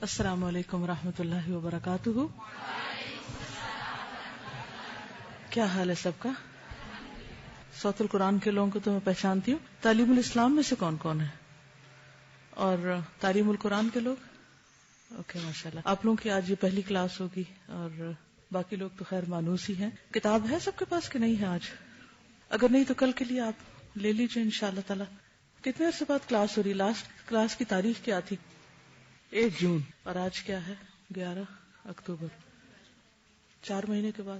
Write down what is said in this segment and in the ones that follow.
السلام علیکم ورحمۃ اللہ وبرکاتہ. کیا حال ہے سب کا؟ صوت القرآن کے لوگوں کو تو میں پہچانتی ہوں. تعلیم الاسلام میں سے کون کون ہے؟ اور تعلیم القرآن کے لوگ؟ اوکے ماشاءاللہ. آپ لوگوں کی آج یہ پہلی کلاس ہوگی اور باقی لوگ تو خیر مانوس ہی ہیں. کتاب ہے سب کے پاس کہ نہیں ہے آج؟ اگر نہیں تو کل کے لیے آپ لے لیجیے انشاءاللہ تعالی. کتنے عرصے بعد کلاس ہو رہی؟ لاسٹ کلاس کی تاریخ کیا تھی؟ 8 جون. اور آج کیا ہے؟ 11 اکتوبر. 4 مہینے کے بعد.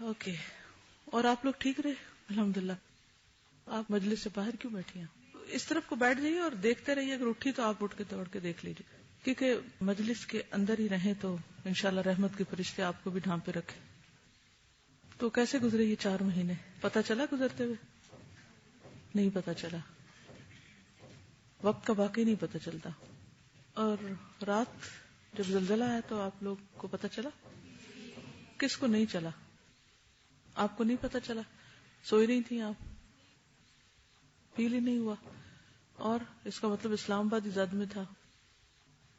اوکے. اور آپ لوگ ٹھیک رہے؟ الحمدللہ. آپ مجلس سے باہر کیوں بیٹھی ہیں؟ اس طرف کو بیٹھ جائیے اور دیکھتے رہیے. اگر اٹھی تو آپ اٹھ کے دوڑ کے دیکھ لیجیے, کیونکہ مجلس کے اندر ہی رہیں تو انشاءاللہ رحمت کے فرشتے آپ کو بھی ڈھانپے رکھیں. تو کیسے گزرے یہ 4 مہینے؟ پتہ چلا گزرتے ہوئے؟ نہیں پتہ چلا. وقت کا واقعی نہیں پتہ چلتا. اور رات جب زلزلہ آیا تو آپ لوگ کو پتہ چلا؟ کس کو نہیں چلا؟ آپ کو نہیں پتہ چلا؟ سوئی نہیں تھی آپ؟ فیل ہی نہیں ہوا؟ اور اس کا مطلب اسلام آباد ہی زد میں تھا,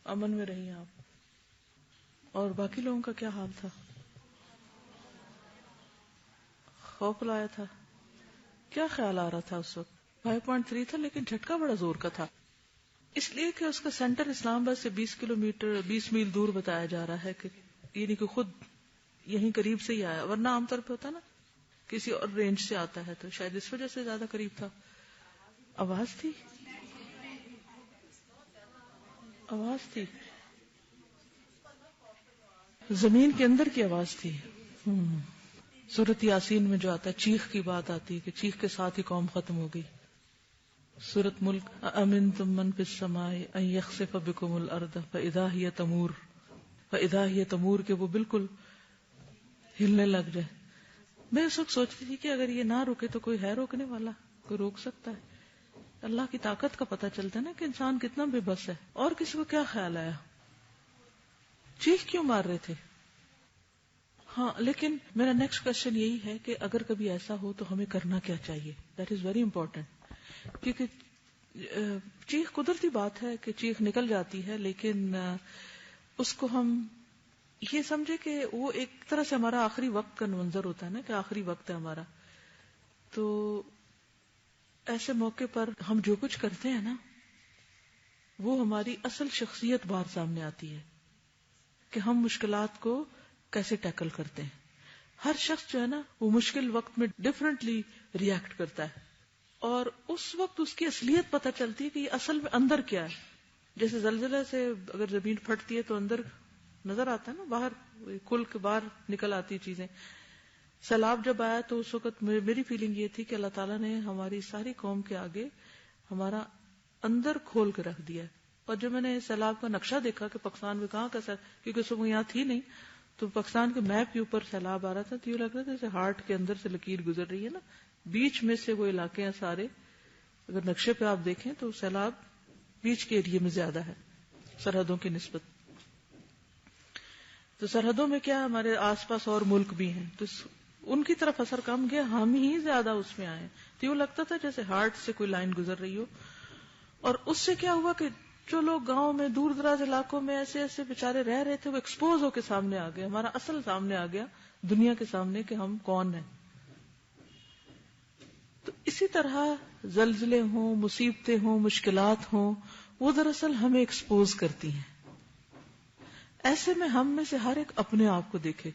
امن میں رہی آپ. اور باقی لوگوں کا کیا حال تھا؟ خوف لایا تھا. کیا خیال آ رہا تھا اس وقت؟ 5.3 تھا لیکن جھٹکا بڑا زور کا تھا, اس لیے کہ اس کا سینٹر اسلام آباد سے 20 میل دور بتایا جا رہا ہے, کہ یعنی کہ خود یہیں قریب سے ہی آیا. ورنہ عام طور پہ ہوتا نا کسی اور رینج سے آتا ہے, تو شاید اس وجہ سے زیادہ قریب تھا. آواز تھی زمین کے اندر کی آواز تھی. سورۃ یاسین میں جو آتا ہے چیخ کی بات آتی ہے کہ چیخ کے ساتھ ہی قوم ختم ہو گئی. سورۃ ملک امنتم من فی السماء ان یخسف بکم الارض فاذا هی تمور کہ وہ بالکل ہلنے لگ جائے. میں اس وقت سوچتی تھی کہ اگر یہ نہ رکے تو کوئی ہے روکنے والا؟ کوئی روک سکتا ہے؟ اللہ کی طاقت کا پتہ چلتا ہے نا کہ انسان کتنا بے بس ہے. اور کسی کو کیا خیال آیا؟ چیخ کیوں مار رہے تھے؟ ہاں, لیکن میرا نیکسٹ کوشچن یہی ہے کہ اگر کبھی ایسا ہو تو ہمیں کرنا کیا چاہیے؟ That is very important. کیونکہ چیخ قدرتی بات ہے کہ چیخ نکل جاتی ہے, لیکن اس کو ہم یہ سمجھے کہ وہ ایک طرح سے ہمارا آخری وقت کا منظر ہوتا ہے نا, کہ آخری وقت ہے ہمارا. تو ایسے موقع پر ہم جو کچھ کرتے ہیں نا, وہ ہماری اصل شخصیت باہر سامنے آتی ہے کہ ہم مشکلات کو کیسے ٹیکل کرتے ہیں. ہر شخص جو ہے نا وہ مشکل وقت میں ڈفرینٹلی ریئیکٹ کرتا ہے, اور اس وقت اس کی اصلیت پتہ چلتی ہے کہ یہ اصل میں اندر کیا ہے. جیسے زلزلے سے اگر زمین پھٹتی ہے تو اندر نظر آتا ہے نا, باہر کھل کے باہر نکل آتی چیزیں. سیلاب جب آیا تو اس وقت میری فیلنگ یہ تھی کہ اللہ تعالیٰ نے ہماری ساری قوم کے آگے ہمارا اندر کھول کے رکھ دیا. اور جب میں نے سیلاب کا نقشہ دیکھا کہ پاکستان میں کہاں کا کیونکہ اس وقت یہاں تھی نہیں, تو پاکستان کے میپ کے اوپر سیلاب آ رہا تھا, تو یہ لگ رہا تھا جیسے ہارٹ کے اندر سے لکیر گزر رہی ہے نا, بیچ میں سے وہ علاقے ہیں سارے. اگر نقشے پہ آپ دیکھیں تو سیلاب بیچ کے ایریے میں زیادہ ہے سرحدوں کی نسبت. تو سرحدوں میں کیا ہمارے آس پاس اور ملک بھی ہیں, تو ان کی طرف اثر کم گیا, ہم ہی زیادہ اس میں آئے. تو یہ لگتا تھا جیسے ہارٹ سے کوئی لائن گزر رہی ہو. اور اس سے کیا ہوا کہ جو لوگ گاؤں میں دور دراز علاقوں میں ایسے ایسے بیچارے رہ رہے تھے, وہ ایکسپوز ہو کے سامنے آ گئے, ہمارا اصل سامنے آ گیا دنیا کے سامنے کہ ہم کون ہیں. تو اسی طرح زلزلے ہوں, مصیبتیں ہوں, مشکلات ہوں, وہ دراصل ہمیں ایکسپوز کرتی ہیں. ایسے میں ہم میں سے ہر ایک اپنے آپ کو دیکھے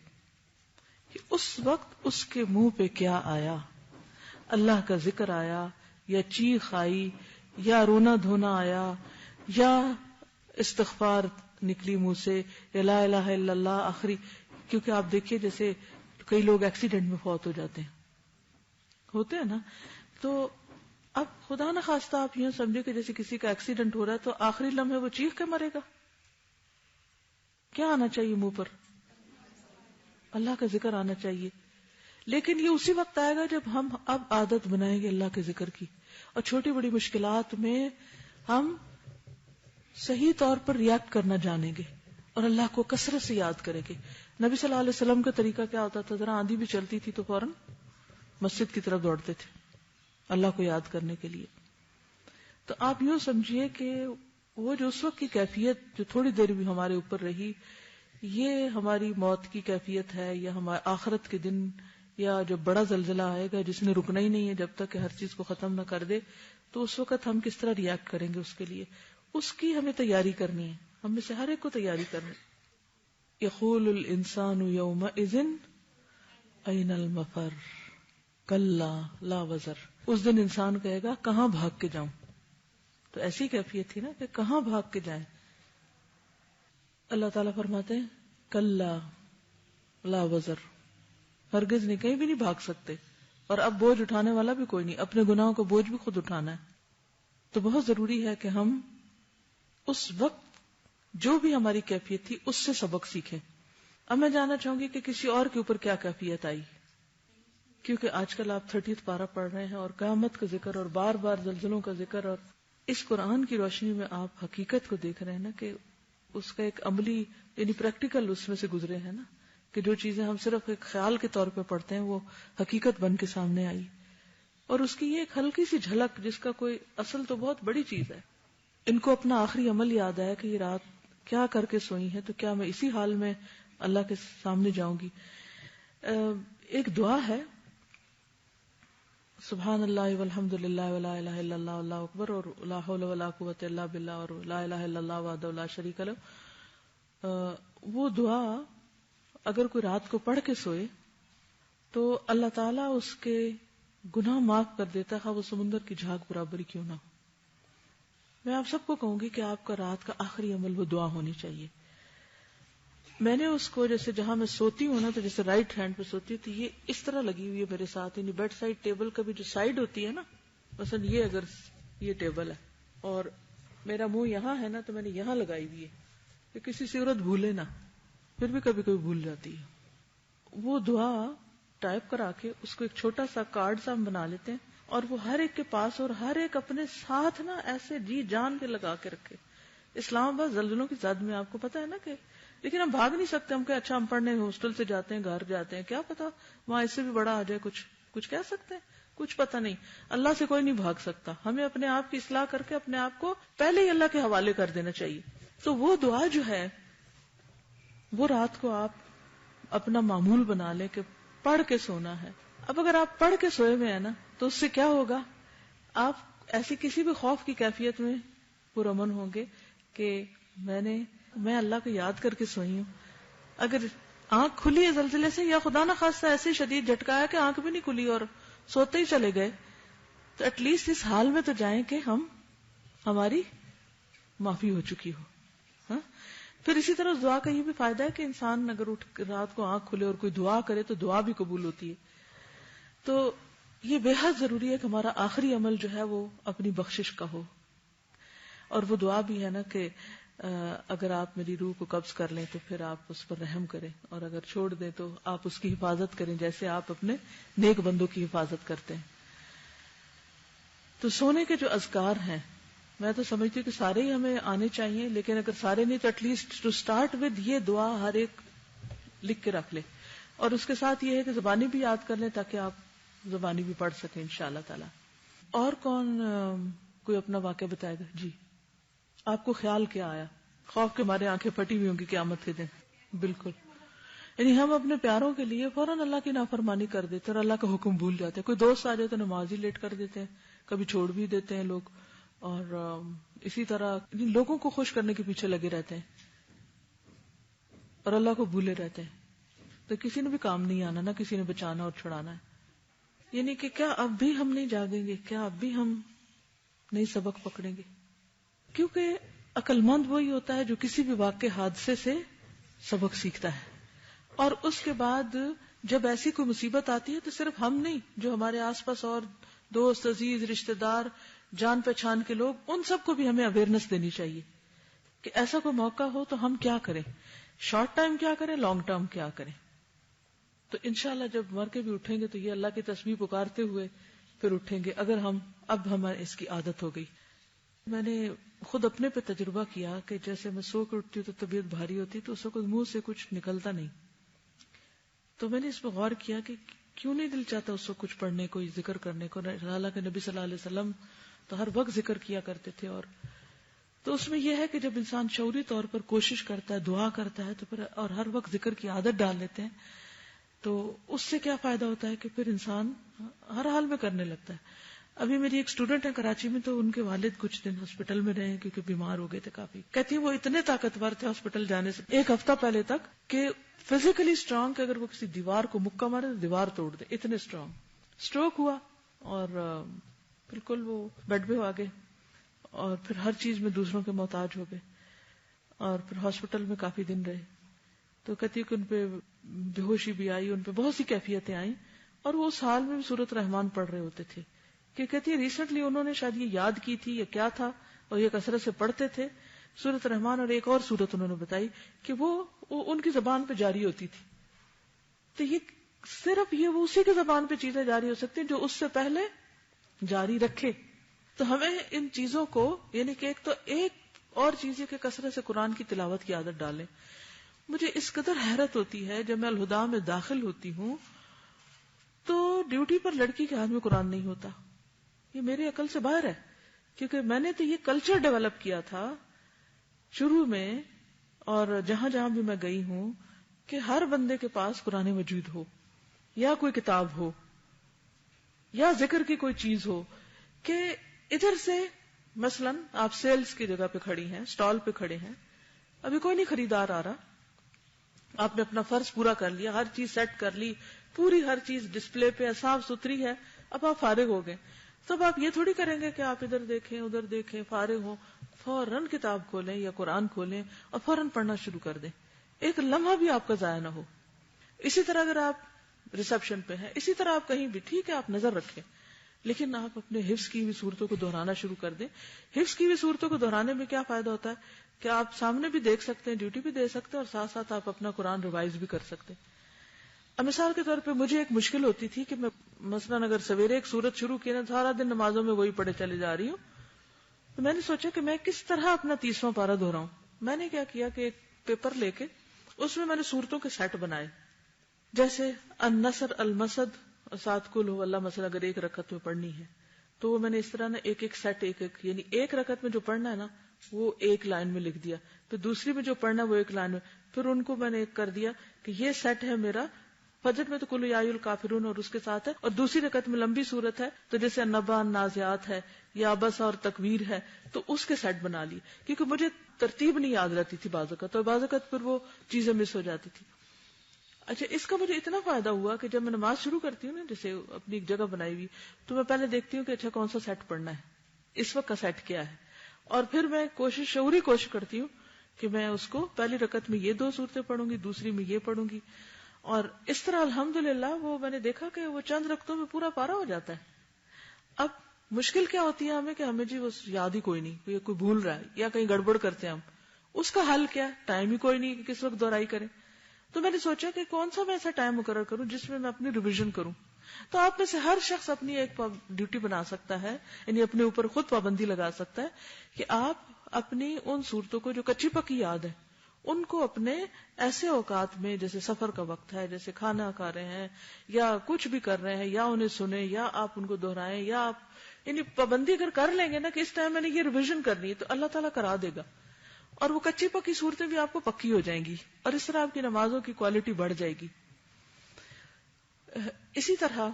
کہ اس وقت اس کے منہ پہ کیا آیا. اللہ کا ذکر آیا, یا چیخ آئی, یا رونا دھونا آیا, یا استغفار نکلی منہ سے, یا لا الہ الا اللہ آخری. کیونکہ آپ دیکھیے جیسے کئی لوگ ایکسیڈنٹ میں فوت ہو جاتے ہیں, ہوتے ہیں نا. تو اب خدا نہ خواستہ آپ یوں سمجھے کہ جیسے کسی کا ایکسیڈنٹ ہو رہا ہے تو آخری لمحے وہ چیخ کے مرے گا. کیا آنا چاہیے منہ پر؟ اللہ کا ذکر آنا چاہیے. لیکن یہ اسی وقت آئے گا جب ہم اب عادت بنائیں گے اللہ کے ذکر کی, اور چھوٹی بڑی مشکلات میں ہم صحیح طور پر ریئیکٹ کرنا جانیں گے اور اللہ کو کثرت سے یاد کریں گے. نبی صلی اللہ علیہ وسلم کا طریقہ کیا ہوتا تھا؟ ذرا آندھی بھی چلتی تھی تو فوراً مسجد کی طرف دوڑتے تھے اللہ کو یاد کرنے کے لیے. تو آپ یوں سمجھیے کہ وہ جو اس وقت کی کیفیت جو تھوڑی دیر بھی ہمارے اوپر رہی، یہ ہماری موت کی کیفیت ہے، یا ہمارے آخرت کے دن، یا جب بڑا زلزلہ آئے گا جس نے رکنا ہی نہیں ہے جب تک کہ ہر چیز کو ختم نہ کر دے، تو اس وقت ہم کس طرح ریئیکٹ کریں گے، اس کے لیے اس کی ہمیں تیاری کرنی ہے. ہم میں سے ہر ایک کو تیاری کرنی. یقول الانسان یومئذ این المفر کلا لا وزر. اس دن انسان کہے گا کہاں بھاگ کے جاؤں. تو ایسی کیفیت تھی نا کہ کہاں بھاگ کے جائیں. اللہ تعالیٰ فرماتے ہیں کلا لا وزر، ہرگز نہیں، کہیں بھی نہیں بھاگ سکتے. اور اب بوجھ اٹھانے والا بھی کوئی نہیں، اپنے گناہوں کا بوجھ بھی خود اٹھانا ہے. تو بہت ضروری ہے کہ ہم اس وقت جو بھی ہماری کیفیت تھی اس سے سبق سیکھیں. اب میں جاننا چاہوں گی کہ کسی اور کے اوپر کیا کیفیت آئی، کیونکہ آج کل آپ 30 پارہ پڑھ رہے ہیں اور قیامت کا ذکر اور بار بار زلزلوں کا ذکر، اور اس قرآن کی روشنی میں آپ حقیقت کو دیکھ رہے ہیں نا کہ اس کا ایک عملی یعنی پریکٹیکل اس میں سے گزرے ہیں نا، کہ جو چیزیں ہم صرف ایک خیال کے طور پہ پڑھتے ہیں وہ حقیقت بن کے سامنے آئی. اور اس کی یہ ایک ہلکی سی جھلک جس کا کوئی اصل تو بہت بڑی چیز ہے. ان کو اپنا آخری عمل یاد آیا کہ یہ رات کیا کر کے سوئی ہے، تو کیا میں اسی حال میں اللہ کے سامنے جاؤں گی. ایک دعا ہے سبحان اللہ والحمد للہ ولا الہ الا اللہ واللہ اکبر، اور لا حول ولا قوۃ الا باللہ، اور لا الہ الا اللہ وحدہ لا شریک لہ. وہ دعا اگر کوئی رات کو پڑھ کے سوئے تو اللہ تعالیٰ اس کے گناہ معاف کر دیتا ہے، وہ سمندر کی جھاگ برابر کیوں نہ ہو. میں آپ سب کو کہوں گی کہ آپ کا رات کا آخری عمل وہ دعا ہونی چاہیے. میں نے اس کو جیسے جہاں میں سوتی ہوں نا، تو جیسے رائٹ ہینڈ پہ سوتی ہوں تو یہ اس طرح لگی ہوئی ہے میرے ساتھ، یعنی بیڈ سائڈ ٹیبل کا بھی جو سائڈ ہوتی ہے نا، مثلا یہ اگر یہ ٹیبل ہے اور میرا منہ یہاں ہے نا، تو میں نے یہاں لگائی ہوئی ہے کہ کسی صورت بھولے نا، پھر بھی کبھی کبھی بھول جاتی ہے. وہ دعا ٹائپ کرا کے اس کو ایک چھوٹا سا کارڈ سا ہم بنا لیتے ہیں، اور وہ ہر ایک کے پاس اور ہر ایک اپنے ساتھ نا ایسے جی جان کے لگا کے رکھے. اسلام آباد زلزلوں کی زد میں آپ کو پتا ہے نا کہ، لیکن ہم بھاگ نہیں سکتے. ہم کہ اچھا ہم پڑھنے ہاسٹل سے جاتے ہیں، گھر جاتے ہیں، کیا پتا وہاں اس سے بھی بڑا آ جائے، کچھ کہہ سکتے ہیں، کچھ پتا نہیں. اللہ سے کوئی نہیں بھاگ سکتا. ہمیں اپنے آپ کی اصلاح کر کے اپنے آپ کو پہلے ہی اللہ کے حوالے کر دینا چاہیے. تو وہ دعا جو ہے وہ رات کو آپ اپنا معمول بنا لیں کہ پڑھ کے سونا ہے. اب اگر آپ پڑھ کے سوئے ہوئے ہیں نا، تو اس سے کیا ہوگا، آپ ایسی کسی بھی خوف کی کیفیت میں پرامن ہوں گے کہ میں اللہ کو یاد کر کے سوئی ہوں. اگر آنکھ کھلی ہے زلزلے سے، یا خدا نہ خواستہ ایسے شدید جھٹکا ہے کہ آنکھ بھی نہیں کھلی اور سوتے ہی چلے گئے، تو ایٹ لیسٹ اس حال میں تو جائیں کہ ہماری معافی ہو چکی ہو. ہاں، پھر اسی طرح دعا کا یہ بھی فائدہ ہے کہ انسان اگر اٹھ رات کو آنکھ کھلے اور کوئی دعا کرے تو دعا بھی قبول ہوتی ہے. تو یہ بے حد ضروری ہے کہ ہمارا آخری عمل جو ہے وہ اپنی بخشش کا ہو. اور وہ دعا بھی ہے نا کہ اگر آپ میری روح کو قبض کر لیں تو پھر آپ اس پر رحم کریں، اور اگر چھوڑ دیں تو آپ اس کی حفاظت کریں جیسے آپ اپنے نیک بندوں کی حفاظت کرتے ہیں. تو سونے کے جو اذکار ہیں میں تو سمجھتی ہوں کہ سارے ہی ہمیں آنے چاہیے، لیکن اگر سارے نہیں تو at least to start with یہ دعا ہر ایک لکھ کے رکھ لے. اور اس کے ساتھ یہ ہے کہ زبانی بھی یاد کر لیں تاکہ آپ زبانی بھی پڑھ سکیں انشاءاللہ تعالی. اور کون کوئی اپنا واقعہ بتائے گا؟ جی، آپ کو خیال کیا آیا؟ خوف کے مارے آنکھیں پھٹی ہوئی ہوں گی قیامت کے دن. بالکل، یعنی ہم اپنے پیاروں کے لیے فوراً اللہ کی نافرمانی کر دیتے اور اللہ کا حکم بھول جاتے ہیں. کوئی دوست آ جائے تو نماز ہی لیٹ کر دیتے ہیں، کبھی چھوڑ بھی دیتے ہیں لوگ، اور اسی طرح لوگوں کو خوش کرنے کے پیچھے لگے رہتے ہیں اور اللہ کو بھولے رہتے ہیں. تو کسی نے بھی کام نہیں آنا، نہ کسی نے بچانا اور چھڑانا ہے. یعنی کہ کیا اب بھی ہم نہیں جاگیں گے؟ کیا اب بھی ہم نہیں سبق پکڑیں گے؟ کیونکہ عقل مند وہی ہوتا ہے جو کسی بھی واقع حادثے سے سبق سیکھتا ہے، اور اس کے بعد جب ایسی کوئی مصیبت آتی ہے تو صرف ہم نہیں، جو ہمارے آس پاس اور دوست، عزیز، رشتہ دار، جان پہچان کے لوگ، ان سب کو بھی ہمیں اویئرنس دینی چاہیے کہ ایسا کوئی موقع ہو تو ہم کیا کریں، شارٹ ٹائم کیا کریں، لانگ ٹرم کیا کریں. تو انشاءاللہ جب مر کے بھی اٹھیں گے تو یہ اللہ کی تسبیح پکارتے ہوئے پھر اٹھیں گے، اگر اب ہمیں اس کی عادت ہو گئی. میں نے خود اپنے پہ تجربہ کیا کہ جیسے میں سو کر اٹھتی ہوں تو طبیعت بھاری ہوتی تو اس وقت منہ سے کچھ نکلتا نہیں. تو میں نے اس پہ غور کیا کہ کیوں نہیں دل چاہتا اس وقت کچھ پڑھنے کو، ذکر کرنے کو. حالانکہ نبی صلی اللہ علیہ وسلم تو ہر وقت ذکر کیا کرتے تھے. اور تو اس میں یہ ہے کہ جب انسان شعوری طور پر کوشش کرتا ہے، دعا کرتا ہے، تو پھر اور ہر وقت ذکر کی عادت ڈال لیتے ہیں، تو اس سے کیا فائدہ ہوتا ہے کہ پھر انسان ہر حال میں کرنے لگتا ہے. ابھی میری ایک اسٹوڈنٹ ہے کراچی میں، تو ان کے والد کچھ دن ہاسپٹل میں رہے کیونکہ بیمار ہو گئے تھے کافی. کہتی ہیں وہ اتنے طاقتور تھے ہاسپٹل جانے سے ایک ہفتہ پہلے تک کہ فزیکلی اسٹرانگ کہ اگر وہ کسی دیوار کو مکہ مارے تو دیوار توڑ دے، اتنے اسٹرانگ. اسٹروک ہوا اور بالکل وہ بیڈ پہ آ گئے اور پھر ہر چیز میں دوسروں کے محتاج ہو گئے اور پھر ہاسپٹل میں کافی دن رہے. تو کہتی ہے کہ ان پہ بے ہوشی بھی آئی، ان پہ بہت سی کیفیتیں آئیں اور وہ اس حال میں بھی سورۃ رحمان پڑھ رہے ہوتے تھے. کہ کہتی ہے ریسنٹلی انہوں نے شاید یہ یاد کی تھی یا کیا تھا اور یہ کثرت سے پڑھتے تھے سورۃ رحمان، اور ایک اور سورت انہوں نے بتائی کہ وہ ان کی زبان پہ جاری ہوتی تھی. تو یہ صرف یہ وہ اسی کی زبان پہ چیزیں جاری ہو سکتی ہیں جو اس سے پہلے جاری رکھے. تو ہمیں ان چیزوں کو، یعنی کہ ایک اور چیز ہے کہ کثرت سے قرآن کی تلاوت کی عادت ڈالیں. مجھے اس قدر حیرت ہوتی ہے جب میں الہدا میں داخل ہوتی ہوں تو ڈیوٹی پر لڑکی کے ہاتھ میں قرآن نہیں ہوتا. یہ میری عقل سے باہر ہے، کیونکہ میں نے تو یہ کلچر ڈیولپ کیا تھا شروع میں، اور جہاں جہاں بھی میں گئی ہوں کہ ہر بندے کے پاس قرآن مجید ہو یا کوئی کتاب ہو یا ذکر کی کوئی چیز ہو. کہ ادھر سے مثلا آپ سیلز کی جگہ پہ کھڑی ہیں، سٹال پہ کھڑے ہیں، ابھی کوئی نہیں خریدار آ رہا، آپ نے اپنا فرض پورا کر لیا، ہر چیز سیٹ کر لی، پوری ہر چیز ڈسپلے پہ صاف ستھری ہے، اب آپ فارغ ہو گئے. تب آپ یہ تھوڑی کریں گے کہ آپ ادھر دیکھیں ادھر دیکھیں، فارغ ہوں، فوراً کتاب کھولیں یا قرآن کھولیں اور فوراً پڑھنا شروع کر دیں، ایک لمحہ بھی آپ کا ضائع نہ ہو. اسی طرح اگر آپ ریسپشن پہ ہیں، اسی طرح آپ کہیں بھی، ٹھیک ہے آپ نظر رکھیں، لیکن آپ اپنے حفظ کی ہوئی صورتوں کو دہرانا شروع کر دیں. حفظ کی ہوئی صورتوں کو دہرانے میں کیا فائدہ ہوتا ہے کہ آپ سامنے بھی دیکھ سکتے ہیں، ڈیوٹی بھی دے سکتے ہیں، اور ساتھ ساتھ آپ اپنا قرآن ریوائز بھی کر سکتے ہیں. اب مثال کے طور پہ مجھے ایک مشکل ہوتی تھی کہ میں مثلاً اگر سویرے ایک سورت شروع کی نا، سارا دن نمازوں میں وہی پڑھے چلے جا رہی ہوں، تو میں نے سوچا کہ میں کس طرح اپنا 30واں پارہ دہراؤں. میں نے کیا کیا کہ ایک پیپر لے کے اس میں نے صورتوں کے سیٹ بنائے، جیسے النصر، المسد اور ساتھ قل هو اللہ، مثلا اگر ایک رکعت میں پڑھنی ہے تو وہ میں نے اس طرح نا ایک سیٹ، یعنی ایک رکعت میں جو پڑھنا ہے نا وہ ایک لائن میں لکھ دیا، پھر دوسری میں جو پڑھنا ہے وہ ایک لائن میں، پھر ان کو میں نے ایک کر دیا کہ یہ سیٹ ہے میرا. فجر میں تو قل یا ایھا الکافرون اور اس کے ساتھ ہے، اور دوسری رکعت میں لمبی صورت ہے تو جیسے النبأ، النازعات ہے یا عبس اور تکویر ہے، تو اس کے سیٹ بنا لیے، کیونکہ مجھے ترتیب نہیں یاد رہتی تھی بعض اوقات، اور بعض اوقات پھر وہ چیزیں مس ہو جاتی تھی. اچھا، اس کا مجھے اتنا فائدہ ہوا کہ جب میں نماز شروع کرتی ہوں نا، جیسے اپنی ایک جگہ بنائی ہوئی، تو میں پہلے دیکھتی ہوں کہ اچھا کون سا سیٹ پڑھنا ہے، اس وقت کا سیٹ کیا ہے، اور پھر میں شعوری کوشش کرتی ہوں کہ میں اس کو پہلی رکعت میں یہ 2 صورتیں پڑھوں گی، دوسری میں یہ پڑھوں گی، اور اس طرح الحمدللہ وہ میں نے دیکھا کہ وہ چند رکعتوں میں پورا پارا ہو جاتا ہے. اب مشکل کیا ہوتی ہے ہمیں کہ ہمیں جی وہ یاد ہی کوئی نہیں، کوئی بھول رہا ہے یا کہیں گڑبڑ کرتے ہیں ہم، اس کا حل کیا ہے؟ ٹائم ہی کوئی نہیں کہ کس وقت دہرائی کریں. تو میں نے سوچا کہ کون سا میں ایسا ٹائم مقرر کروں جس میں اپنی ریویژن کروں. تو آپ میں سے ہر شخص اپنی ایک ڈیوٹی بنا سکتا ہے، یعنی اپنے اوپر خود پابندی لگا سکتا ہے کہ آپ اپنی ان صورتوں کو جو کچی پکی یاد ہے ان کو اپنے ایسے اوقات میں، جیسے سفر کا وقت ہے، جیسے کھانا کھا رہے ہیں یا کچھ بھی کر رہے ہیں، یا انہیں سنیں یا آپ ان کو دہرائیں، یا آپ یعنی پابندی اگر کر لیں گے نا کہ اس ٹائم میں نے یہ ریویژن کرنی ہے تو اللہ تعالیٰ کرا دے گا، اور وہ کچی پکی صورتیں بھی آپ کو پکی ہو جائیں گی، اور اس طرح آپ کی نمازوں کی کوالٹی بڑھ جائے گی. اسی طرح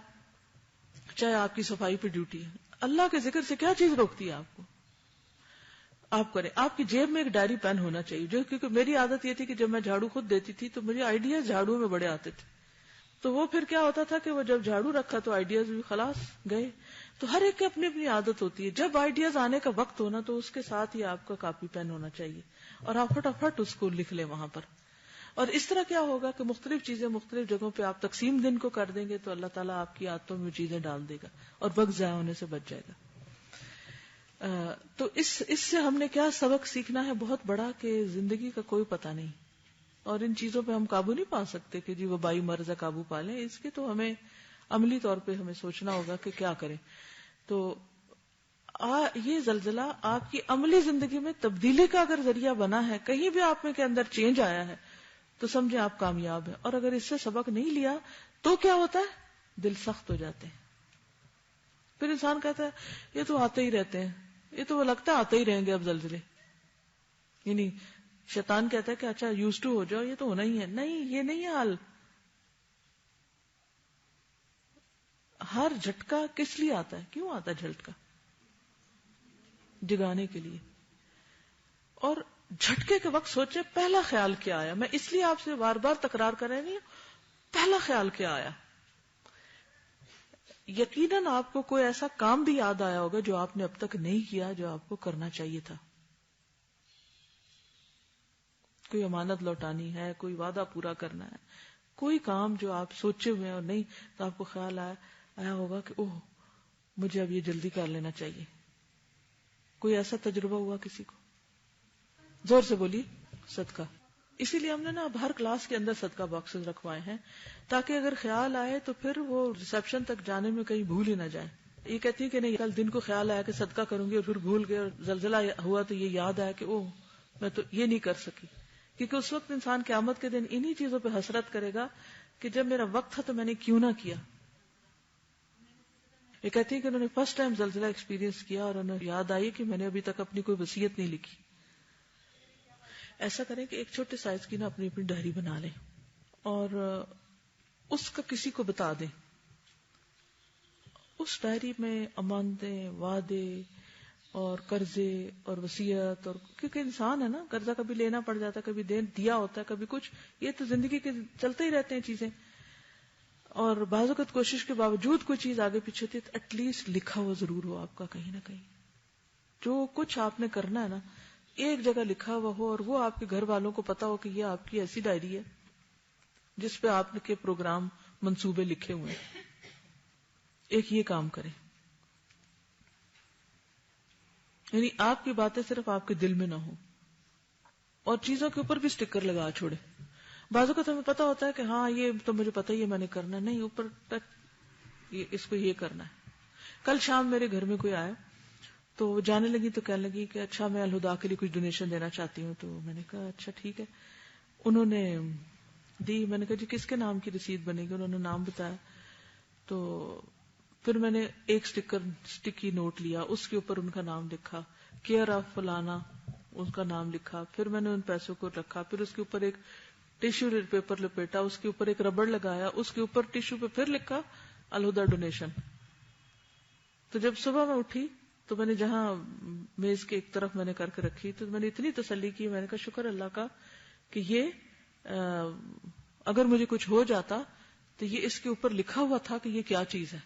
چاہے آپ کی صفائی پہ ڈیوٹی ہے، اللہ کے ذکر سے کیا چیز روکتی ہے آپ کو؟ آپ کریں. آپ کی جیب میں ایک ڈائری پین ہونا چاہیے، جو کیونکہ میری عادت یہ تھی کہ جب میں جھاڑو خود دیتی تھی تو مجھے آئیڈیاز جھاڑو میں بڑے آتے تھے، تو وہ پھر کیا ہوتا تھا کہ وہ جب جھاڑو رکھا تو آئیڈیاز بھی خلاص گئے. تو ہر ایک کی اپنی اپنی عادت ہوتی ہے، جب آئیڈیاز آنے کا وقت ہونا تو اس کے ساتھ ہی آپ کا کاپی پین ہونا چاہیے اور آپ فٹافٹ اس کو لکھ لیں وہاں پر. اور اس طرح کیا ہوگا کہ مختلف چیزیں مختلف جگہوں پہ آپ تقسیم دن کو کر دیں گے تو اللہ تعالیٰ آپ کی عادتوں میں چیزیں ڈال دے گا اور وقت ضائع ہونے سے بچ جائے گا. تو اس سے ہم نے کیا سبق سیکھنا ہے بہت بڑا، کہ زندگی کا کوئی پتہ نہیں، اور ان چیزوں پہ ہم قابو نہیں پا سکتے کہ جی وہ بائی مرض ہے قابو پا لیں. اس کے تو ہمیں عملی طور پہ ہمیں سوچنا ہوگا کہ کیا کریں. تو یہ زلزلہ آپ کی عملی زندگی میں تبدیلی کا اگر ذریعہ بنا ہے، کہیں بھی آپ میں کے اندر چینج آیا ہے، تو سمجھیں آپ کامیاب ہیں. اور اگر اس سے سبق نہیں لیا تو کیا ہوتا ہے؟ دل سخت ہو جاتے ہیں. پھر انسان کہتا ہے یہ تو آتے ہی رہتے ہیں، یہ تو وہ لگتا ہے آتے ہی رہیں گے اب زلزلے. یعنی شیطان کہتا ہے کہ اچھا یوز ٹو ہو جاؤ، یہ تو ہونا ہی ہے. نہیں، یہ نہیں ہے حل. ہر جھٹکا کس لیے آتا ہے؟ کیوں آتا ہے جھٹکا؟ جگانے کے لیے. اور جھٹکے کے وقت سوچے پہلا خیال کیا آیا. میں اس لیے آپ سے بار بار تکرار کر رہی ہوں، پہلا خیال کیا آیا. یقیناً آپ کو کوئی ایسا کام بھی یاد آیا ہوگا جو آپ نے اب تک نہیں کیا، جو آپ کو کرنا چاہیے تھا. کوئی امانت لوٹانی ہے، کوئی وعدہ پورا کرنا ہے، کوئی کام جو آپ سوچے ہوئے ہیں اور نہیں، تو آپ کو خیال آیا ہوگا کہ اوہ مجھے اب یہ جلدی کر لینا چاہیے. کوئی ایسا تجربہ ہوا کسی کو؟ زور سے بولیے. صدقہ. اسی لیے ہم نے نا اب ہر کلاس کے اندر صدقہ باکسز رکھوائے ہیں، تاکہ اگر خیال آئے تو پھر وہ ریسپشن تک جانے میں کہیں بھول ہی نہ جائے. یہ کہتی ہے کہ نہیں، کل دن کو خیال آیا کہ صدقہ کروں گی اور پھر بھول گئے اور زلزلہ ہوا تو یہ یاد آیا کہ اوہ میں تو یہ نہیں کر سکی. کیونکہ اس وقت انسان قیامت کے دن انہی چیزوں پہ حسرت کرے گا کہ جب میرا وقت تھا تو میں نے کیوں نہ کیا. یہ کہتی ہے کہ انہوں نے فرسٹ ٹائم زلزلہ ایکسپیرینس کیا اور انہیں یاد آئی کہ میں نے ابھی تک اپنی کوئی وصیت نہیں لکھی. ایسا کریں کہ ایک چھوٹے سائز کی نا اپنی ڈائری بنا لیں اور اس کا کسی کو بتا دیں. اس ڈائری میں امانتیں، وعدے اور قرضے اور وصیت، اور کیونکہ انسان ہے نا، قرضہ کبھی لینا پڑ جاتا ہے، کبھی دیا ہوتا ہے، کبھی کچھ، یہ تو زندگی کے چلتے ہی رہتے ہیں چیزیں. اور بعض اوقات کوشش کے باوجود کوئی چیز آگے پیچھے ہوتی ہے تو ایٹ لیسٹ لکھا ہوا ضرور ہو آپ کا کہیں نہ کہیں. جو کچھ آپ نے کرنا ہے نا، ایک جگہ لکھا ہوا ہو اور وہ آپ کے گھر والوں کو پتا ہو کہ یہ آپ کی ایسی ڈائری ہے جس پہ آپ کے پروگرام، منصوبے لکھے ہوئے ہیں. ایک یہ کام کریں، یعنی آپ کی باتیں صرف آپ کے دل میں نہ ہوں، اور چیزوں کے اوپر بھی سٹیکر لگا چھوڑے. بعضوں کو تو ہمیں پتا ہوتا ہے کہ ہاں یہ تو مجھے پتا ہی ہے میں نے کرنا، نہیں اوپر تک اس کو یہ کرنا ہے. کل شام میرے گھر میں کوئی آیا تو وہ جانے لگی تو کہنے لگی کہ اچھا میں الہدا کے لیے کچھ ڈونیشن دینا چاہتی ہوں. تو میں نے کہا اچھا ٹھیک ہے. انہوں نے دی. میں نے کہا جی کس کے نام کی رسید بنے گی؟ انہوں نے نام بتایا. تو پھر میں نے ایک سٹکی نوٹ لیا، اس کے اوپر ان کا نام لکھا، کیئر آف فلانا اس کا نام لکھا. پھر میں نے ان پیسوں کو رکھا، پھر اس کے اوپر ایک ٹیشو پیپر لپیٹا، اس کے اوپر ایک ربڑ لگایا، اس کے اوپر ٹیشو پہ پھر لکھا الہدا ڈونیشن. تو جب صبح میں اٹھی تو میں نے جہاں میز کے ایک طرف میں نے کر کے رکھی تو میں نے اتنی تسلی کی، میں نے کہا شکر اللہ کا کہ یہ اگر مجھے کچھ ہو جاتا تو یہ اس کے اوپر لکھا ہوا تھا کہ یہ کیا چیز ہے.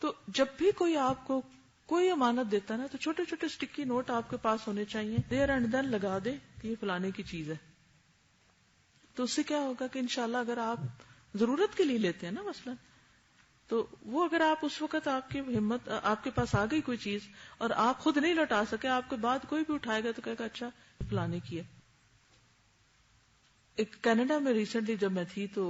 تو جب بھی کوئی آپ کو کوئی امانت دیتا نا تو چھوٹے چھوٹے سٹکی نوٹ آپ کے پاس ہونے چاہیے، دیر اینڈ دین لگا دے کہ یہ فلانے کی چیز ہے. تو اس سے کیا ہوگا کہ انشاءاللہ اگر آپ ضرورت کے لیے لیتے ہیں نا مثلا، تو وہ اگر آپ اس وقت آپ کی ہمت، آپ کے پاس آ گئی کوئی چیز اور آپ خود نہیں لوٹا سکے، آپ کے بعد کوئی بھی اٹھائے گا تو کہے گا اچھا فلانے کی ہے. ایک کینیڈا میں ریسنٹلی جب میں تھی تو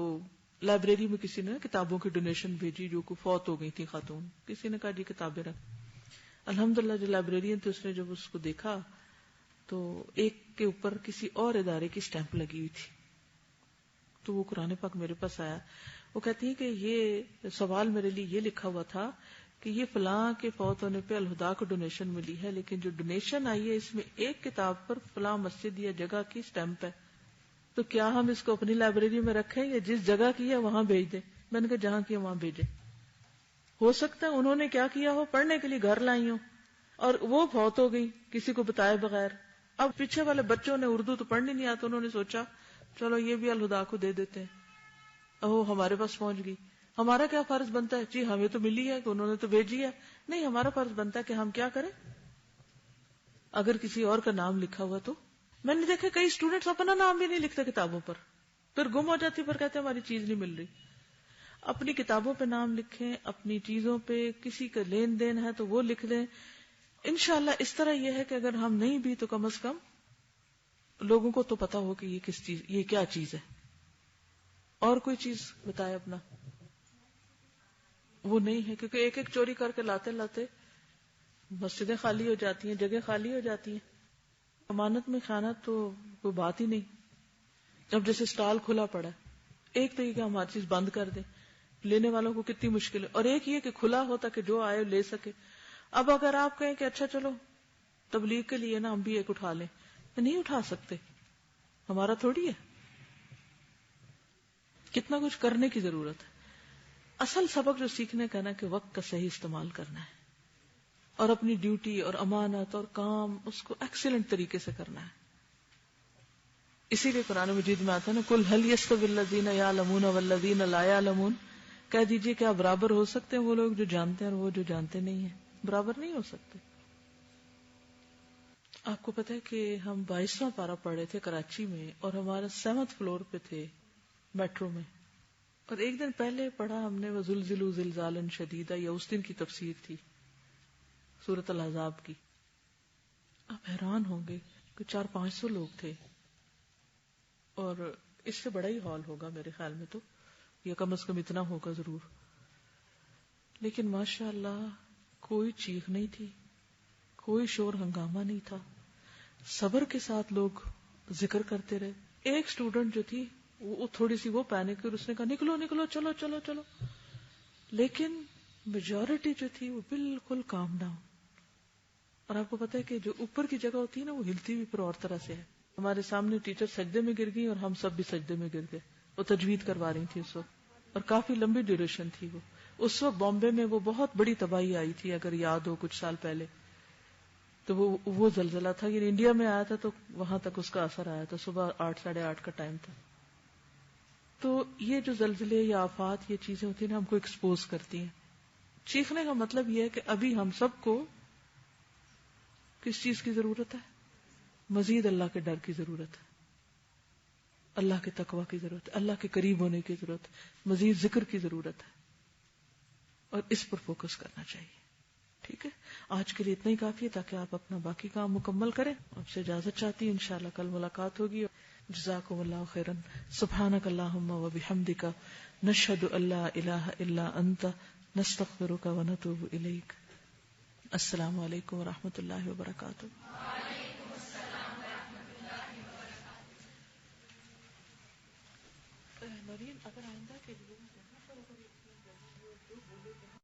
لائبریری میں کسی نے کتابوں کی ڈونیشن بھیجی جو کو فوت ہو گئی تھی خاتون. کسی نے کہا جی کتابیں رکھ. الحمدللہ جو لائبریرین تھے اس نے جب اس کو دیکھا تو ایک کے اوپر کسی اور ادارے کی سٹیمپ لگی ہوئی تھی. تو وہ قرآن پاک میرے پاس آیا. وہ کہتی ہے کہ یہ سوال میرے لیے یہ لکھا ہوا تھا کہ یہ فلاں کے فوت ہونے پہ الہدا کو ڈونیشن ملی ہے، لیکن جو ڈونیشن آئی ہے اس میں ایک کتاب پر فلاں مسجد یا جگہ کی سٹیمپ ہے، تو کیا ہم اس کو اپنی لائبریری میں رکھیں یا جس جگہ کی ہے وہاں بھیج دیں؟ میں نے کہا جہاں کی ہے وہاں بھیجیں. ہو سکتا ہے انہوں نے کیا کیا ہو، پڑھنے کے لیے گھر لائی ہوں اور وہ فوت ہو گئی کسی کو بتائے بغیر. اب پیچھے والے بچوں نے اردو تو پڑھنی نہیں آتا، انہوں نے سوچا چلو یہ بھی الہدا کو دے دیتے ہیں، اوہ ہمارے پاس پہنچ گئی. ہمارا کیا فرض بنتا ہے؟ جی ہمیں تو ملی ہے کہ انہوں نے تو بھیجی ہے. نہیں، ہمارا فرض بنتا ہے کہ ہم کیا کریں اگر کسی اور کا نام لکھا ہوا تو. میں نے دیکھا کئی اسٹوڈینٹس اپنا نام بھی نہیں لکھتے کتابوں پر، پھر گم ہو جاتی، پھر کہتے ہیں ہماری چیز نہیں مل رہی. اپنی کتابوں پہ نام لکھیں، اپنی چیزوں پہ کسی کا لین دین ہے تو وہ لکھ لیں. انشاءاللہ اس طرح یہ ہے کہ اگر ہم نہیں بھی تو کم از کم لوگوں کو تو پتا ہو کہ یہ کس چیز، یہ کیا چیز ہے. اور کوئی چیز بتائے اپنا. وہ نہیں ہے کیونکہ ایک ایک چوری کر کے لاتے لاتے مسجدیں خالی ہو جاتی ہیں، جگہ خالی ہو جاتی ہیں. امانت میں خیانت تو کوئی بات ہی نہیں. اب جیسے اسٹال کھلا پڑا ہے، ایک تو یہ کہ ہم ہر چیز بند کر دیں، لینے والوں کو کتنی مشکل ہے، اور ایک یہ کہ کھلا ہو تاکہ جو آئے لے سکے. اب اگر آپ کہیں کہ اچھا چلو تبلیغ کے لیے نا ہم بھی ایک اٹھا لیں، نہیں اٹھا سکتے، ہمارا تھوڑی ہے. کتنا کچھ کرنے کی ضرورت ہے. اصل سبق جو سیکھنے کا نا کہ وقت کا صحیح استعمال کرنا ہے اور اپنی ڈیوٹی اور امانت اور کام اس کو ایکسیلنٹ طریقے سے کرنا ہے. اسی لیے قرآن مجید میں آتا ہے نا قل هل يستوي الذين يعلمون والذين لا يعلمون، کہہ دیجئے کیا برابر ہو سکتے ہیں وہ لوگ جو جانتے ہیں اور وہ جو جانتے نہیں ہیں؟ برابر نہیں ہو سکتے. آپ کو پتا ہے کہ ہم 22واں پارہ پڑھ رہے تھے کراچی میں اور ہمارا 7th فلور پہ تھے میٹرو میں، اور ایک دن پہلے پڑھا ہم نے وزلزلوا زلزالا شدیدا، یا اس دن کی تفسیر تھی سورۃ الاحزاب کی. آپ حیران ہوں گے کہ 400-500 لوگ تھے، اور اس سے بڑا ہی ہال ہوگا میرے خیال میں، تو یا کم از کم اتنا ہوگا ضرور. لیکن ماشاء اللہ کوئی چیخ نہیں تھی، کوئی شور ہنگامہ نہیں تھا، صبر کے ساتھ لوگ ذکر کرتے رہے. ایک اسٹوڈنٹ جو تھی وہ تھوڑی سی وہ پینک اور اس نے کہا نکلو نکلو چلو چلو چلو، لیکن میجورٹی جو تھی وہ بالکل کام ڈاؤن. اور آپ کو پتا ہے کہ جو اوپر کی جگہ ہوتی ہے نا وہ ہلتی بھی پر اور طرح سے ہے. ہمارے سامنے ٹیچر سجدے میں گر گئی اور ہم سب بھی سجدے میں گر گئے. وہ تجوید کروا رہی تھی اس وقت، اور کافی لمبی ڈیوریشن تھی وہ. اس وقت بامبے میں وہ بہت بڑی تباہی آئی تھی، اگر یاد ہو کچھ سال پہلے، تو وہ زلزلہ تھا. یعنی انڈیا میں آیا تھا تو وہاں تک اس کا اثر آیا تھا. صبح 8-8:30 کا ٹائم تھا. تو یہ جو زلزلے یا آفات یہ چیزیں ہوتی ہیں نا ہم کو ایکسپوز کرتی ہیں. چیخنے کا مطلب یہ ہے کہ ابھی ہم سب کو کس چیز کی ضرورت ہے؟ مزید اللہ کے ڈر کی ضرورت ہے، اللہ کے تقوی کی ضرورت ہے، اللہ کے قریب ہونے کی ضرورت ہے، مزید ذکر کی ضرورت ہے، اور اس پر فوکس کرنا چاہیے. ٹھیک ہے، آج کے لیے اتنا ہی کافی ہے تاکہ آپ اپنا باقی کام مکمل کریں. آپ سے اجازت چاہتی ہوں، انشاءاللہ کل ملاقات ہوگی. جزاکم اللہ خیرا. سبحانک اللہم و بحمدک، نشہد ان لا الہ الا انت، نستغفرک و نتوب الیک. السلام علیکم و رحمۃ اللہ وبرکاتہ. نورین اگر آئندہ کے لیے